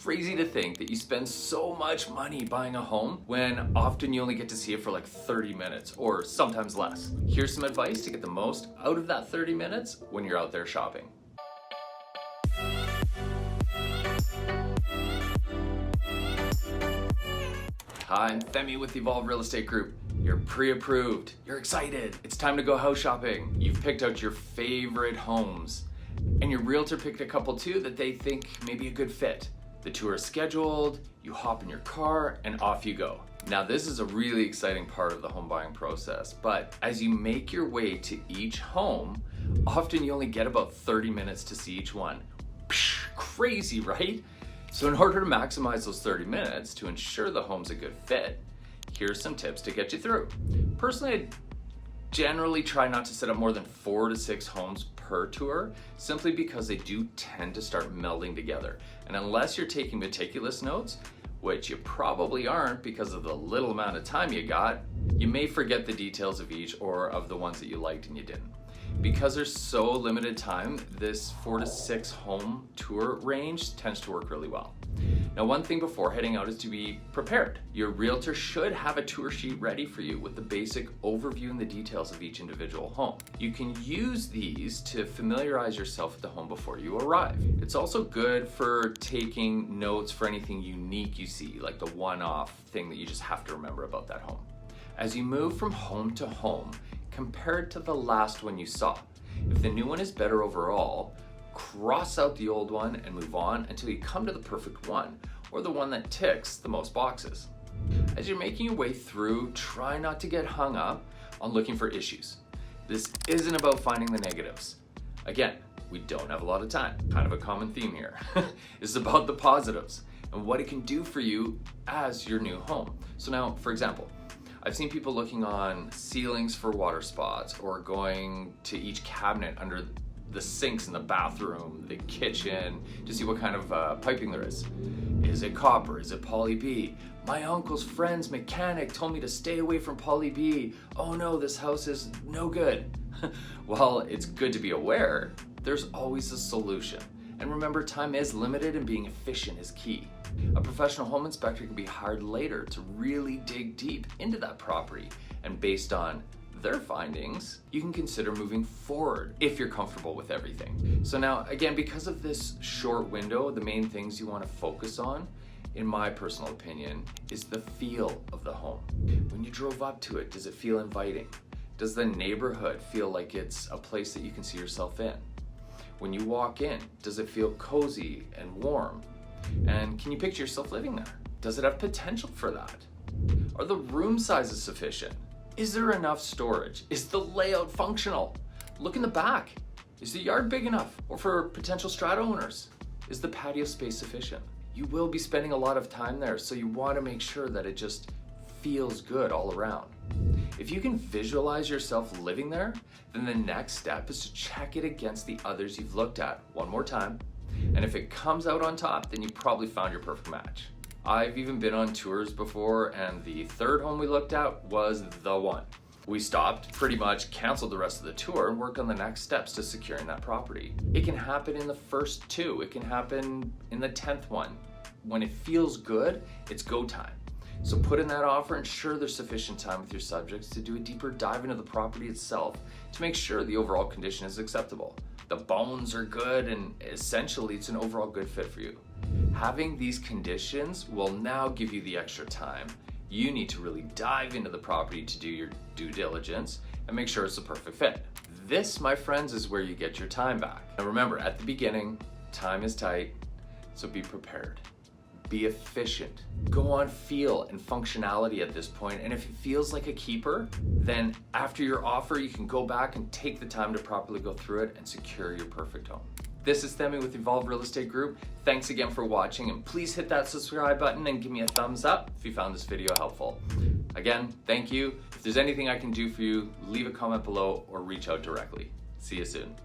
crazy to think that you spend so much money buying a home when often you only get to see it for like 30 minutes or sometimes less. Here's some advice to get the most out of that 30 minutes when you're out there shopping. Hi, I'm Themy with Evolve Real Estate Group. You're pre-approved, you're excited, it's time to go house shopping. You've picked out your favorite homes and your realtor picked a couple too that they think may be a good fit. The tour is scheduled, you hop in your car and off you go. Now this is a really exciting part of the home buying process, but as you make your way to each home, often you only get about 30 minutes to see each one. Psh, crazy, right? So in order to maximize those 30 minutes to ensure the home's a good fit, here's some tips to get you through. Personally, I generally try not to set up more than 4 to 6 homes per tour, simply because they do tend to start melding together. And unless you're taking meticulous notes, which you probably aren't because of the little amount of time you got, you may forget the details of each or of the ones that you liked and you didn't. Because there's so limited time, this 4 to 6 home tour range tends to work really well. Now, one thing before heading out is to be prepared. Your realtor should have a tour sheet ready for you with the basic overview and the details of each individual home. You can use these to familiarize yourself with the home before you arrive. It's also good for taking notes for anything unique you see, like the one-off thing that you just have to remember about that home. As you move from home to home, compare it to the last one you saw. If the new one is better overall, cross out the old one and move on until you come to the perfect one, or the one that ticks the most boxes. As you're making your way through, try not to get hung up on looking for issues. This isn't about finding the negatives. Again, we don't have a lot of time, kind of a common theme here. It's about the positives and what it can do for you as your new home. So now, for example, I've seen people looking on ceilings for water spots or going to each cabinet under the sinks in the bathroom, the kitchen, to see what kind of piping there is. Is it copper? Is it poly B? My uncle's friend's mechanic told me to stay away from poly B. Oh no, this house is no good. While it's good to be aware, there's always a solution. And remember, time is limited and being efficient is key. A professional home inspector can be hired later to really dig deep into that property, and based on their findings, you can consider moving forward if you're comfortable with everything. So now, again, because of this short window, the main things you want to focus on, in my personal opinion, is the feel of the home. When you drove up to it, does it feel inviting? Does the neighborhood feel like it's a place that you can see yourself in? When you walk in, does it feel cozy and warm? And can you picture yourself living there? Does it have potential for that? Are the room sizes sufficient? Is there enough storage? Is the layout functional? Look in the back. Is the yard big enough? Or for potential strata owners, is the patio space sufficient? You will be spending a lot of time there, so you want to make sure that it just feels good all around. If you can visualize yourself living there, then the next step is to check it against the others you've looked at one more time. And if it comes out on top, then you probably found your perfect match. I've even been on tours before, and the third home we looked at was the one. We stopped, pretty much canceled the rest of the tour, and worked on the next steps to securing that property. It can happen in the first 2, it can happen in the 10th one. When it feels good, it's go time. So put in that offer, ensure there's sufficient time with your subjects to do a deeper dive into the property itself to make sure the overall condition is acceptable. The bones are good, and essentially it's an overall good fit for you. Having these conditions will now give you the extra time you need to really dive into the property to do your due diligence and make sure it's the perfect fit. This, my friends, is where you get your time back. Now remember, at the beginning, time is tight, so be prepared. Be efficient. Go on feel and functionality at this point, and if it feels like a keeper, then after your offer, you can go back and take the time to properly go through it and secure your perfect home. This is Themy with Evolve Real Estate Group. Thanks again for watching, and please hit that subscribe button and give me a thumbs up if you found this video helpful. Again, thank you. If there's anything I can do for you, leave a comment below or reach out directly. See you soon.